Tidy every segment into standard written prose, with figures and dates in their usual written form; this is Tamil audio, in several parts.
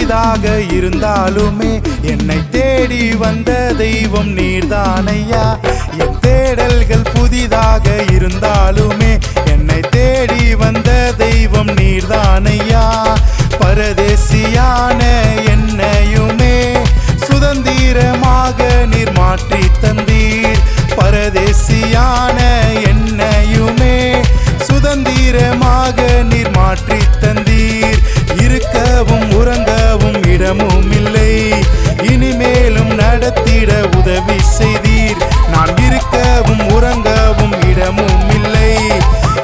புதிதாக இருந்தாலுமே என்னை தேடி வந்த தெய்வம் நீர்தானையா. என் தேடல்கள் புதிதாக இருந்தாலுமே என்னை தேடி வந்த தெய்வம் நீர்தானையா. பரதேசியான என்னையுமே சுதந்திரமாக நீர் மாற்றி தந்தீர். பரதேசியான என்னையுமே சுதந்திரமாக நீர் மாற்றி தந்தீர். இருக்கவும் உறங்கவும் இடமும் இல்லை, இனிமேலும் நடத்திட உதவி செய்தீர். நான் இருக்கவும் உறங்கவும் இடமும் இல்லை,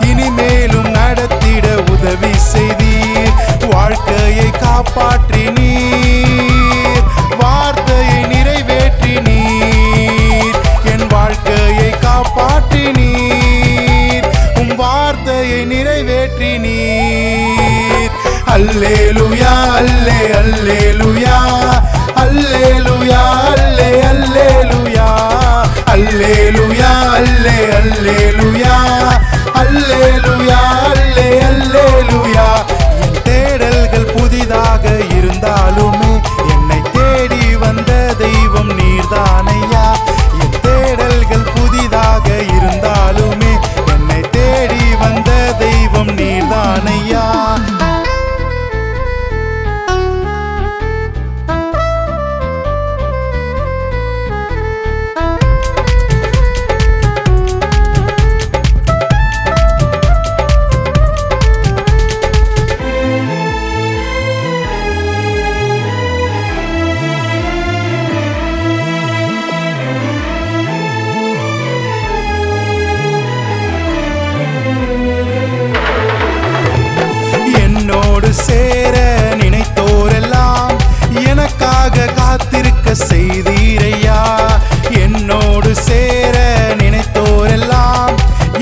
இனிமேலும் நடத்திட உதவி செய்தீர். வாழ்க்கையை காப்பாற்றி நீர், வார்த்தையை நிறைவேற்றி நீர். என் வாழ்க்கையை காப்பாற்றி நீர், உம் வார்த்தையை நிறைவேற்றி நீர். அல்லேலூயா அல்லே அல்லேலூயா அல்லேலூயா அல்லே அல்லேலூயா அல்லேலூயா அல்லே அல்லேலூயா அல்லேலூயா அல்லே அல்லேலூயா. என் தேடல்கள் புதிதாக இருந்தாலுமே என்னை தேடி வந்த தெய்வம் நீர்தானையா. என் தேடல்கள் புதிதாக இருந்தாலுமே என்னை தேடி வந்த தெய்வம் நீர்தானையா. என்னோடு சேர நினைத்தோரெல்லாம் எனக்காக காத்திருக்க செய்தீரையா. என்னோடு சேர நினைத்தோரெல்லாம்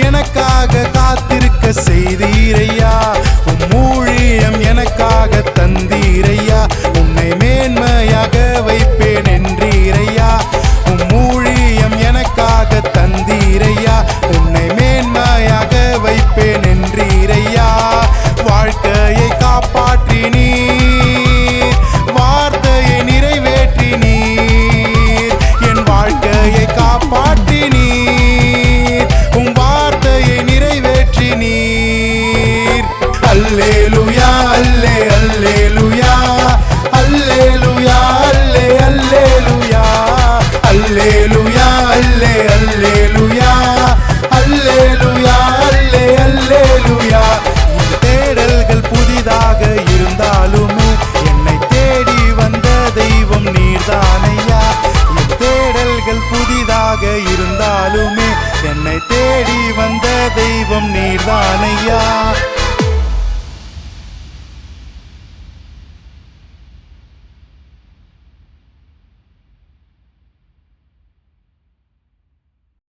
எனக்காக காத்திருக்க செய்தீரையா. உம் ஊழியம் எனக்காக தந்தீரையா. உன்னை மேன்மையாக வைப்பேன் என்றீரையா. உம் ஊழியம் எனக்காக தந்தீரையா. உன்னை மேன்மையாக வைப்பேன் என்றீரையா. வாழ்க்கையை காப்பாற்றி நீர், வார்த்தையை நிறைவேற்றி நீர். என் வாழ்க்கையை காப்பாற்றி நீர், உம் வார்த்தையை நிறைவேற்றி நீர். அல்லேலூயா அல்லே அல்லேலூயா அல்லேலூயா அல்லே அல்லேலூயா அல்லேலூயா அல்லே அல்லேலூயா அல்லேலூயா அல்லே அல்லேலூயா. தேடல்கள் புதிதாக இருந்தாலுமே என்னை தேடி வந்த தெய்வம் நீர்தானையா. என் தேடல்கள் புதிதாக இருந்தாலுமே என்னை தேடி வந்த தெய்வம் நீர்தானையா.